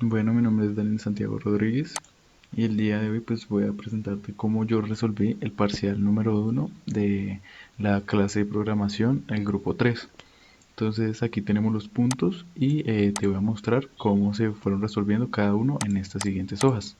Bueno, mi nombre es Daniel Santiago Rodríguez y el día de hoy pues voy a presentarte cómo yo resolví el parcial número 1 de la clase de programación, el grupo 3. Entonces aquí tenemos los puntos y te voy a mostrar cómo se fueron resolviendo cada uno en estas siguientes hojas.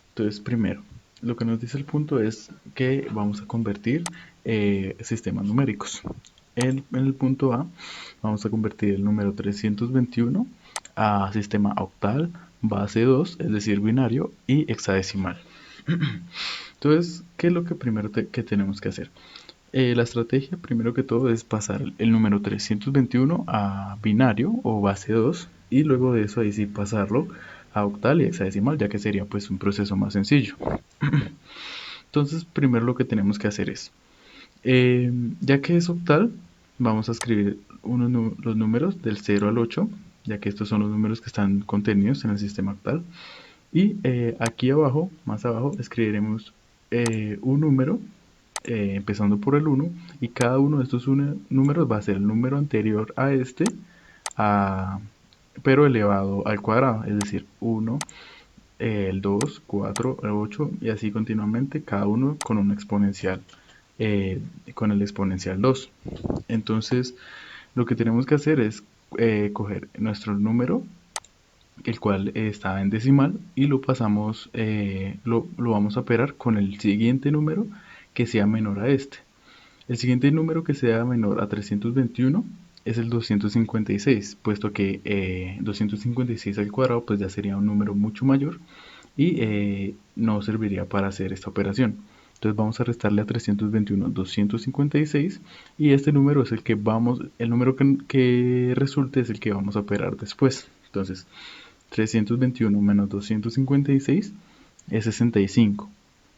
Entonces primero, lo que nos dice el punto es que vamos a convertir sistemas numéricos. En el punto A vamos a convertir el número 321 a sistema octal, base 2, es decir, binario y hexadecimal. Entonces, ¿qué es lo que primero que tenemos que hacer? La estrategia, primero que todo, es pasar el número 321 a binario o base 2 y luego de eso ahí sí pasarlo a octal y hexadecimal, ya que sería pues un proceso más sencillo. Entonces, primero lo que tenemos que hacer es, ya que es octal, vamos a escribir los números del 0 al 8, ya que estos son los números que están contenidos en el sistema octal. Y aquí abajo, más abajo, escribiremos un número, empezando por el 1, y cada uno de estos números va a ser el número anterior a este, a, pero elevado al cuadrado, es decir, 1, el 2, 4, el 8 y así continuamente, cada uno con un exponencial, eh, con el exponencial 2. Entonces, lo que tenemos que hacer es coger nuestro número, el cual está en decimal, y lo pasamos, lo vamos a operar con el siguiente número que sea menor a este. El siguiente número que sea menor a 321 es el 256, puesto que 256 al cuadrado pues ya sería un número mucho mayor y no serviría para hacer esta operación. Entonces vamos a restarle a 321 256 y este número es el que vamos, el número que resulte es el que vamos a operar después. Entonces 321 menos 256 es 65.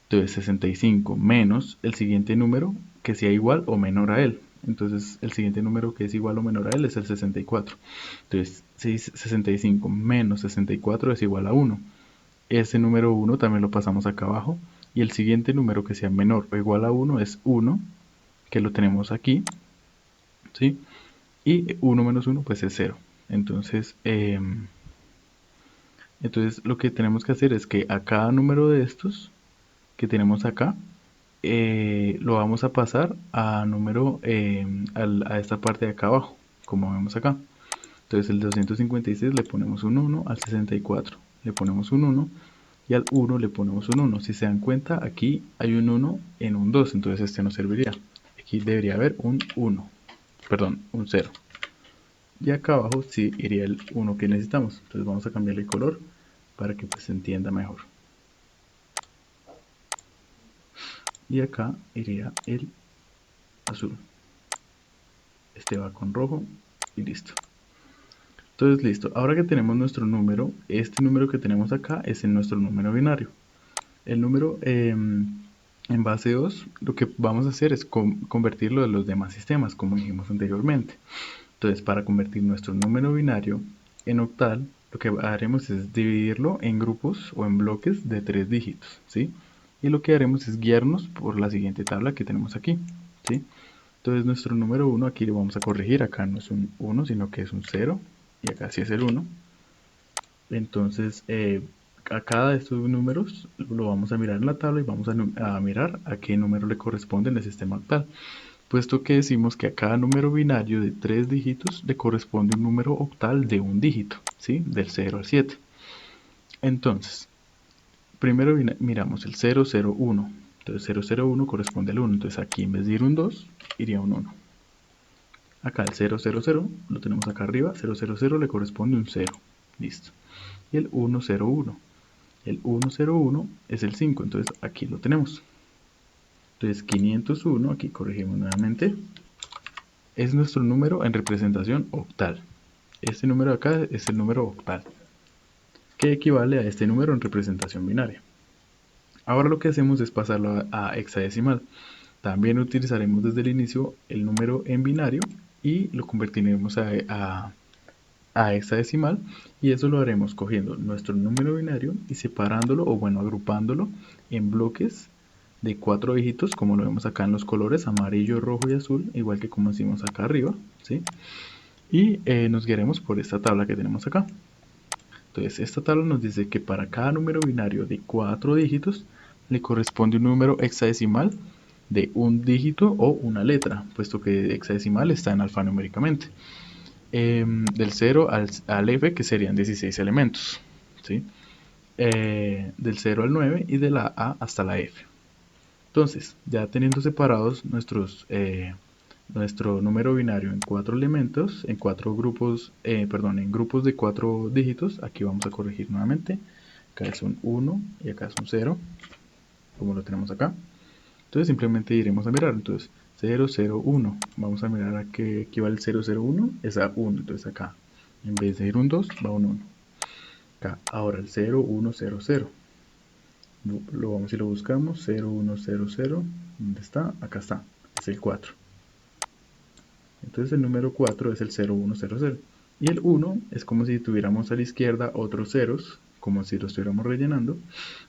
Entonces 65 menos el siguiente número que sea igual o menor a él. Entonces el siguiente número que es igual o menor a él es el 64. Entonces 65 menos 64 es igual a 1. Ese número 1 también lo pasamos acá abajo. Y el siguiente número que sea menor o igual a 1 es 1, que lo tenemos aquí, ¿sí? Y 1 menos 1 pues es 0. Entonces lo que tenemos que hacer es que a cada número de estos que tenemos acá, lo vamos a pasar a número, a esta parte de acá abajo, como vemos acá. Entonces el 256 le ponemos un 1, al 64 le ponemos un 1 y al 1 le ponemos un 1. Si se dan cuenta, aquí hay un 1 en un 2, entonces este no serviría. Aquí debería haber un 1, perdón, un 0. Y acá abajo sí iría el 1 que necesitamos. Entonces vamos a cambiarle el color para que pues se entienda mejor. Y acá iría el azul. Este va con rojo y listo. Entonces listo, ahora que tenemos nuestro número, este número que tenemos acá es en nuestro número binario. El número en base 2, lo que vamos a hacer es convertirlo de los demás sistemas, como dijimos anteriormente. Entonces, para convertir nuestro número binario en octal, lo que haremos es dividirlo en grupos o en bloques de 3 dígitos, ¿sí? Y lo que haremos es guiarnos por la siguiente tabla que tenemos aquí, ¿sí? Entonces nuestro número 1 aquí lo vamos a corregir, acá no es un 1 sino que es un 0 y acá sí es el 1. Entonces a cada de estos números lo vamos a mirar en la tabla y vamos a mirar a qué número le corresponde en el sistema octal, puesto que decimos que a cada número binario de 3 dígitos le corresponde un número octal de un dígito, ¿sí? Del 0 al 7. Entonces, primero miramos el 001. Entonces 001 corresponde al 1. Entonces aquí en vez de ir un 2, iría un 1. Acá el 000 lo tenemos acá arriba. 000 le corresponde un 0. Listo. Y el 101. El 101 es el 5. Entonces aquí lo tenemos. Entonces 501, aquí corregimos nuevamente, es nuestro número en representación octal. Este número de acá es el número octal, que equivale a este número en representación binaria. Ahora lo que hacemos es pasarlo a hexadecimal. También utilizaremos desde el inicio el número en binario y lo convertiremos a hexadecimal, y eso lo haremos cogiendo nuestro número binario y separándolo, o bueno, agrupándolo en bloques de 4 dígitos, como lo vemos acá en los colores amarillo, rojo y azul, igual que como hicimos acá arriba, ¿sí? Y nos guiaremos por esta tabla que tenemos acá. Entonces esta tabla nos dice que para cada número binario de 4 dígitos le corresponde un número hexadecimal de un dígito o una letra, puesto que hexadecimal está en alfanuméricamente. Del 0 al F, que serían 16 elementos, ¿sí? Del 0 al 9 y de la A hasta la F. Entonces, ya teniendo separados nuestro número binario en 4 elementos, en 4 grupos, en grupos de 4 dígitos, aquí vamos a corregir nuevamente. Acá es un 1 y acá es un 0, como lo tenemos acá. Entonces simplemente iremos a mirar. Entonces 0, 0, 1. Vamos a mirar a qué equivale el 0, 0, 1. Es a 1. Entonces acá, en vez de ir un 2, va un 1. Acá, ahora el 0, 1, 0, 0. Lo vamos y lo buscamos. 0, 1, 0, 0. ¿Dónde está? Acá está. Es el 4. Entonces el número 4 es el 0, 1, 0, 0. Y el 1 es como si tuviéramos a la izquierda otros ceros, como si lo estuviéramos rellenando.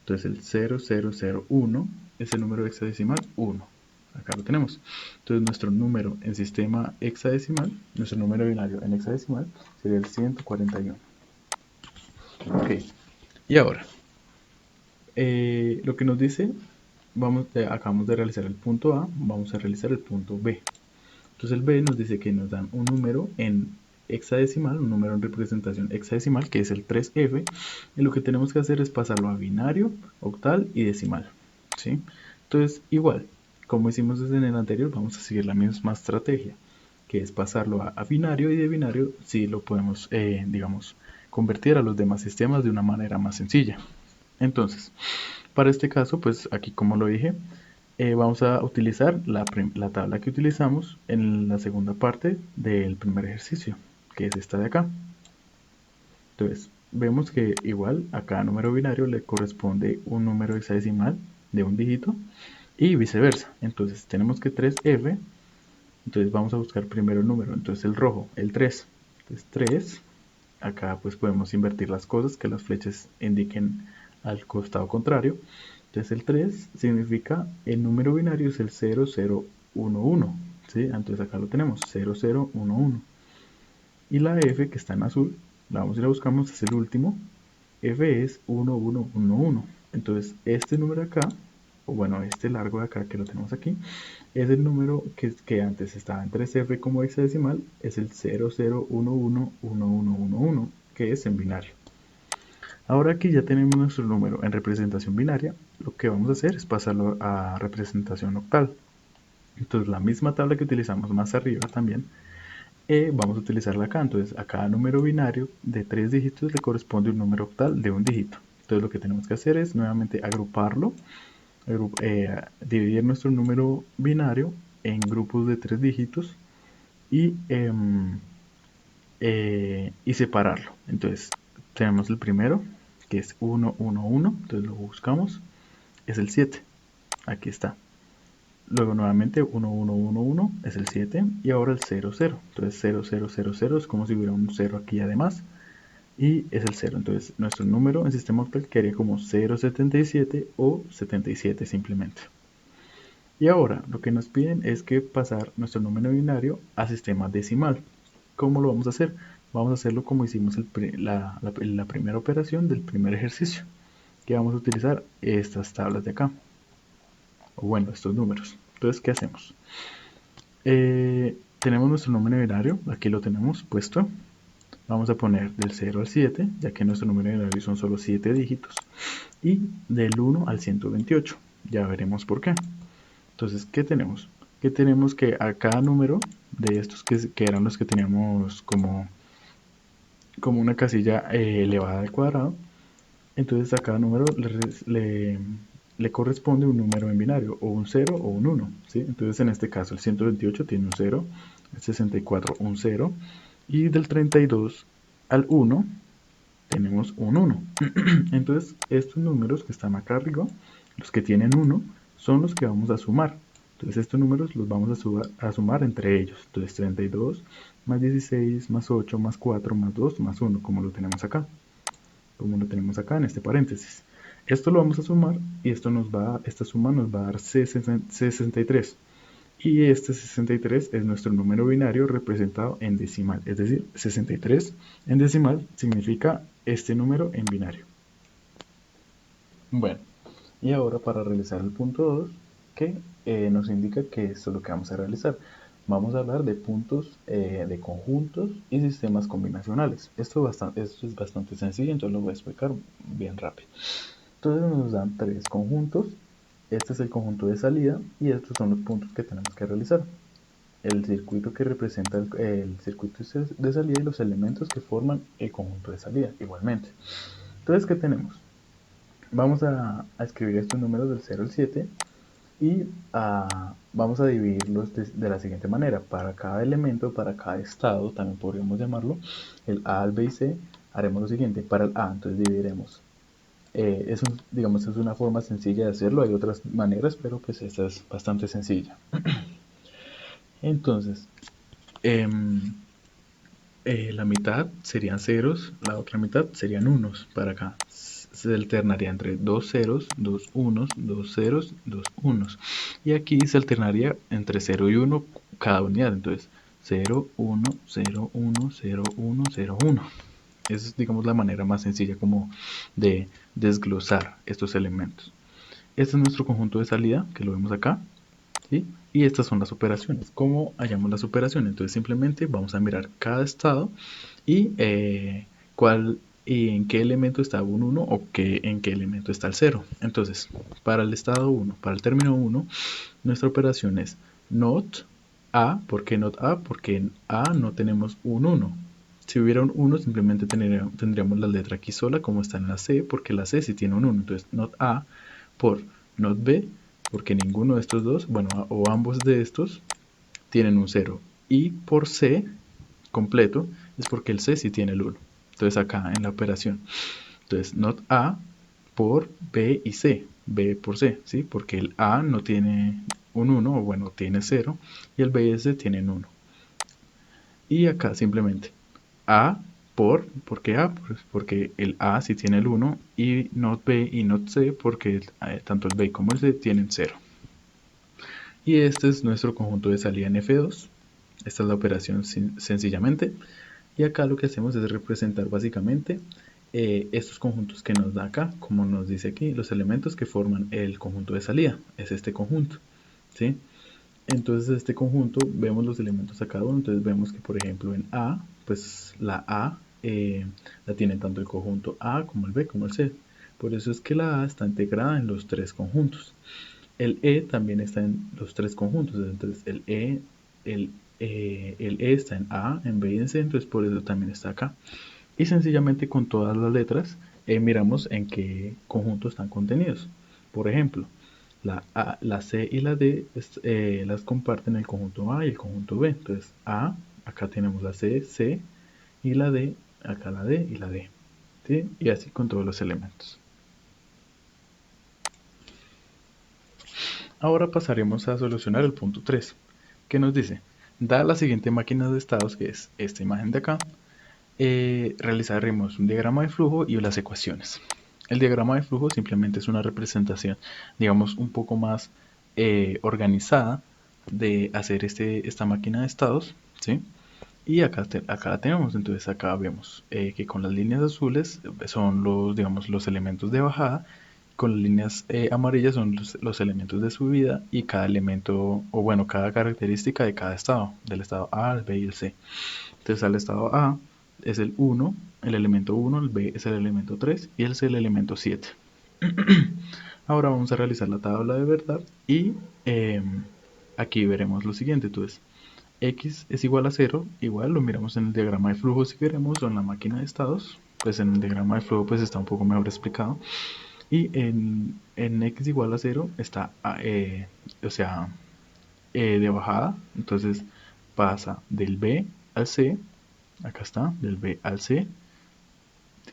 Entonces el 0, 0, 0, 1 es el número hexadecimal 1. Acá lo tenemos. Entonces nuestro número en sistema hexadecimal, nuestro número binario en hexadecimal sería el 141. Ok. Y ahora, lo que nos dice, acabamos de realizar el punto A, vamos a realizar el punto B. Entonces el B nos dice que nos dan un número en hexadecimal, un número en representación hexadecimal, que es el 3F, y lo que tenemos que hacer es pasarlo a binario, octal y decimal, ¿sí? Entonces, igual, como hicimos desde en el anterior, vamos a seguir la misma estrategia, que es pasarlo a binario, y de binario sí lo podemos, digamos, convertir a los demás sistemas de una manera más sencilla. Entonces, para este caso, pues aquí como lo dije, vamos a utilizar la tabla que utilizamos en la segunda parte del primer ejercicio, que es esta de acá. Entonces, vemos que igual a cada número binario le corresponde un número hexadecimal de un dígito y viceversa. Entonces, tenemos que 3F, entonces vamos a buscar primero el número, entonces el rojo, el 3. Entonces 3, acá pues podemos invertir las cosas, que las flechas indiquen al costado contrario. Entonces el 3 significa, el número binario es el 0011, ¿sí? Entonces acá lo tenemos, 0011. Y la F, que está en azul, la vamos y la buscamos, es el último. F es 1111. Entonces este número acá, o bueno, este largo de acá que lo tenemos aquí, es el número que antes estaba en 3F como hexadecimal, es el 00111111, que es en binario. Ahora que ya tenemos nuestro número en representación binaria, lo que vamos a hacer es pasarlo a representación octal. Entonces la misma tabla que utilizamos más arriba también, vamos a utilizarla acá. Entonces a cada número binario de 3 dígitos le corresponde un número octal de un dígito. Entonces lo que tenemos que hacer es nuevamente agruparlo, dividir nuestro número binario en grupos de 3 dígitos y separarlo. Entonces tenemos el primero, que es 111, entonces lo buscamos, es el 7, aquí está. Luego nuevamente 1111 es el 7 y ahora el 00, entonces 0000 es como si hubiera un 0 aquí además y es el 0, entonces nuestro número en sistema octal quedaría como 077 o 77 simplemente. Y ahora lo que nos piden es que pasar nuestro número binario a sistema decimal. ¿Cómo lo vamos a hacer? Vamos a hacerlo como hicimos la primera operación del primer ejercicio, que vamos a utilizar estas tablas de acá, o bueno, estos números. Entonces, ¿qué hacemos? Tenemos nuestro número binario, aquí lo tenemos puesto. Vamos a poner del 0 al 7, ya que nuestro número binario son solo 7 dígitos, y del 1 al 128, ya veremos por qué. Entonces, ¿qué tenemos? Que tenemos que a cada número de estos que eran los que teníamos como una casilla elevada al cuadrado, entonces a cada número le corresponde un número en binario, o un 0 o un 1, ¿sí? Entonces en este caso el 128 tiene un 0, el 64 un 0, y del 32 al 1 tenemos un 1. Entonces estos números que están acá arriba, los que tienen 1, son los que vamos a sumar. Entonces estos números los vamos a sumar entre ellos. Entonces 32 más 16 más 8 más 4 más 2 más 1, como lo tenemos acá. Como lo tenemos acá en este paréntesis. Esto lo vamos a sumar y esta suma nos va a dar 63. Y este 63 es nuestro número binario representado en decimal, es decir, 63 en decimal significa este número en binario. Bueno, y ahora para realizar el punto 2, que nos indica que esto es lo que vamos a realizar. Vamos a hablar de puntos de conjuntos y sistemas combinacionales. Esto es bastante sencillo, entonces lo voy a explicar bien rápido. Entonces nos dan tres conjuntos. Este es el conjunto de salida y estos son los puntos que tenemos que realizar. El circuito que representa el circuito de salida y los elementos que forman el conjunto de salida igualmente. Entonces, ¿qué tenemos? Vamos a escribir estos números del 0 al 7 y vamos a dividirlos de la siguiente manera. Para cada elemento, para cada estado, también podríamos llamarlo, el A, el B y C, haremos lo siguiente. Para el A, entonces dividiremos. Digamos, es una forma sencilla de hacerlo, hay otras maneras, pero pues esta es bastante sencilla. Entonces, em, la mitad serían ceros, la otra mitad serían unos para acá. Se alternaría entre dos ceros, dos unos, dos ceros, dos unos. Y aquí se alternaría entre 0 y 1 cada unidad. Entonces, 0, 1, 0, 1, 0, 1, 0, 1. Esa es, digamos, la manera más sencilla como de desglosar estos elementos. Este es nuestro conjunto de salida, que lo vemos acá. ¿Sí? Y estas son las operaciones. ¿Cómo hallamos las operaciones? Entonces simplemente vamos a mirar cada estado y y en qué elemento está un 1 o en qué elemento está el 0. Entonces, para el estado 1, para el término 1, nuestra operación es not A. ¿Por qué not A? Porque en A no tenemos un 1. Si hubiera un 1, simplemente tendríamos la letra aquí sola, como está en la C, porque la C sí tiene un 1. Entonces, not A por not B, porque ninguno de estos dos, bueno, o ambos de estos, tienen un 0. Y por C completo es porque el C sí tiene el 1. Entonces acá en la operación. Entonces not A por B y C. B por C, ¿sí? Porque el A no tiene un 1, o bueno, tiene 0, y el B y C tienen 1. Y acá simplemente A ¿por qué A? Pues porque el A sí tiene el 1 y not B y not C porque tanto el B como el C tienen 0. Y este es nuestro conjunto de salida en F2. Esta es la operación sencillamente. Y acá lo que hacemos es representar básicamente estos conjuntos que nos da acá, como nos dice aquí, los elementos que forman el conjunto de salida. Es este conjunto, ¿sí? Entonces este conjunto, vemos los elementos a cada uno. Entonces vemos que por ejemplo en A, pues la A la tiene tanto el conjunto A como el B como el C. Por eso es que la A está integrada en los tres conjuntos. El E también está en los tres conjuntos. Entonces el E está en A, en B y en C. Entonces por eso también está acá. Y sencillamente con todas las letras miramos en qué conjunto están contenidos. Por ejemplo, la C y la D las comparten el conjunto A y el conjunto B. Entonces A, acá tenemos la C, C, y la D, acá la D y la D. ¿Sí? Y así con todos los elementos. Ahora pasaremos a solucionar el punto 3, que nos dice, dada la siguiente máquina de estados, que es esta imagen de acá, realizaremos un diagrama de flujo y las ecuaciones. El diagrama de flujo simplemente es una representación, digamos, un poco más organizada de hacer esta máquina de estados, ¿sí? Y acá la tenemos. Entonces acá vemos que con las líneas azules son digamos, los elementos de bajada, con las líneas amarillas son los elementos de subida, y cada elemento, o bueno, cada característica de cada estado, del estado A, el B y el C. Entonces al estado A es el 1, el elemento 1, el B es el elemento 3 y el C el elemento 7. Ahora vamos a realizar la tabla de verdad y aquí veremos lo siguiente. Entonces X es igual a 0, igual lo miramos en el diagrama de flujo si queremos, o en la máquina de estados. Pues en el diagrama de flujo pues está un poco mejor explicado. Y en X igual a 0 está, o sea, de bajada. Entonces pasa del B al C, acá está, del B al C,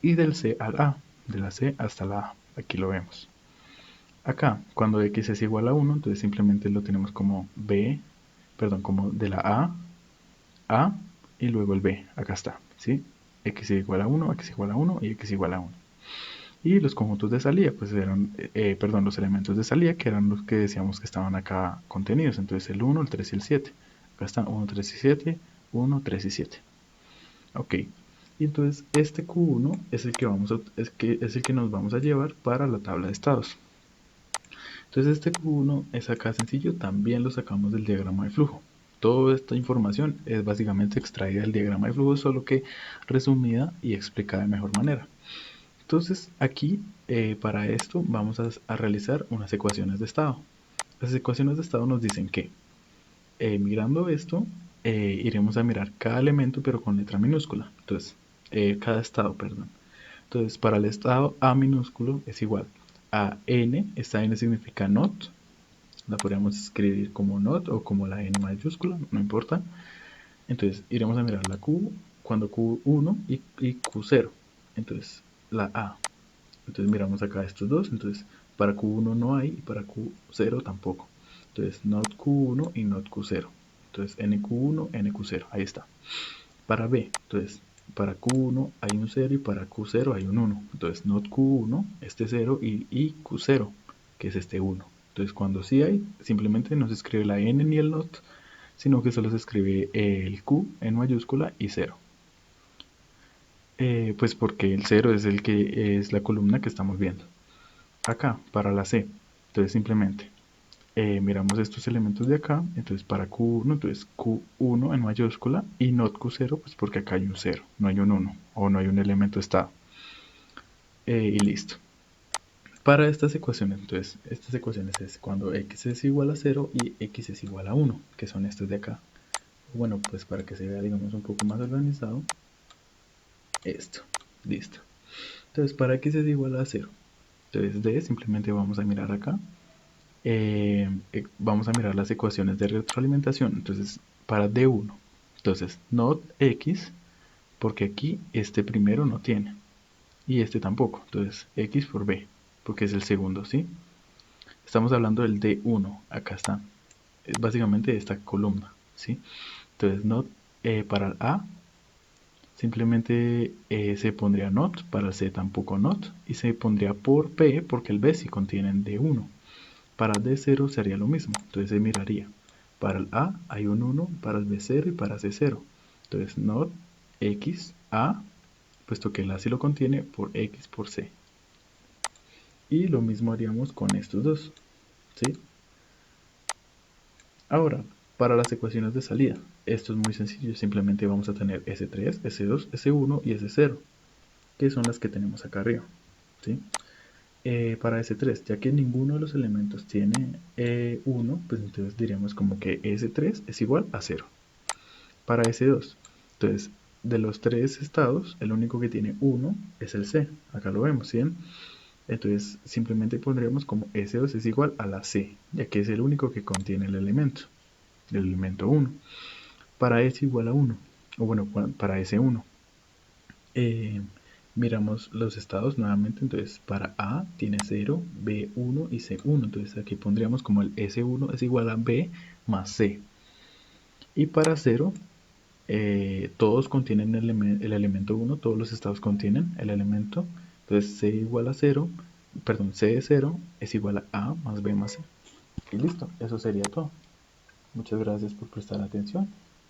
y del C al A, de la C hasta la A, aquí lo vemos. Acá, cuando X es igual a 1, entonces simplemente lo tenemos como como de la A y luego el B, acá está, ¿sí? X igual a 1, X igual a 1 y X igual a 1. Y los conjuntos de salida, pues eran, perdón, los elementos de salida, que eran los que decíamos que estaban acá contenidos. Entonces el 1, el 3 y el 7. Acá están 1, 3 y 7, 1, 3 y 7. Ok. Y entonces este Q1 es el que, es el que nos vamos a llevar para la tabla de estados. Entonces este Q1 es acá sencillo, también lo sacamos del diagrama de flujo. Toda esta información es básicamente extraída del diagrama de flujo, solo que resumida y explicada de mejor manera. Entonces aquí para esto vamos a realizar unas ecuaciones de estado. Las ecuaciones de estado nos dicen que mirando esto iremos a mirar cada elemento pero con letra minúscula. Entonces cada estado, perdón. Entonces para el estado A minúsculo es igual a N, esta N significa not, la podríamos escribir como not o como la N mayúscula, no importa. Entonces iremos a mirar la Q cuando Q1 y Q0. Entonces la A. Entonces miramos acá estos dos. Entonces para Q1 no hay y para Q0 tampoco. Entonces not Q1 y not Q0. Entonces NQ1, NQ0. Ahí está. Para B, entonces para Q1 hay un 0 y para Q0 hay un 1. Entonces not Q1, este 0 y Q0, que es este 1. Entonces cuando sí hay, simplemente no se escribe la N ni el not, sino que solo se escribe el Q en mayúscula y 0. Pues porque el 0 es el que es la columna que estamos viendo. Acá, para la C, entonces simplemente miramos estos elementos de acá, entonces para Q1, entonces Q1 en mayúscula y not Q0, pues porque acá hay un 0, no hay un 1 o no hay un elemento estado. Y listo. Para estas ecuaciones, entonces, estas ecuaciones es cuando x es igual a 0 y x es igual a 1, que son estos de acá. Bueno, pues para que se vea, digamos, un poco más organizado, esto, listo. Entonces, para x es igual a 0, entonces d simplemente vamos a mirar acá, vamos a mirar las ecuaciones de retroalimentación. Entonces, para D1, entonces, not X, porque aquí este primero no tiene, y este tampoco. Entonces, X por B, porque es el segundo, ¿sí? Estamos hablando del D1, acá está. Es básicamente esta columna, ¿sí? Entonces, not para el A, simplemente se pondría not, para el C tampoco not, y se pondría por P, porque el B sí contiene D1. Para D0 sería lo mismo, entonces se miraría. Para el A hay un 1, para el B0 y para C0. Entonces not X A, puesto que el A sí lo contiene, por X por C. Y lo mismo haríamos con estos dos, ¿sí? Ahora, para las ecuaciones de salida, esto es muy sencillo, simplemente vamos a tener S3, S2, S1 y S0, que son las que tenemos acá arriba, ¿sí? Para S3, ya que ninguno de los elementos tiene 1, pues entonces diríamos como que S3 es igual a 0. Para S2, entonces de los tres estados, el único que tiene 1 es el C. Acá lo vemos, ¿sí? Entonces simplemente pondríamos como S2 es igual a la C, ya que es el único que contiene el elemento 1. Para S igual a 1, o bueno, para S1. Eh, miramos los estados nuevamente, entonces para A tiene 0, B1 y C1, entonces aquí pondríamos como el S1 es igual a B más C. Y para 0, todos contienen el elemento 1, todos los estados contienen el elemento, entonces C igual a 0, perdón, C de 0 es igual a más B más C. Y listo, eso sería todo. Muchas gracias por prestar atención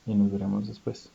y nos veremos después.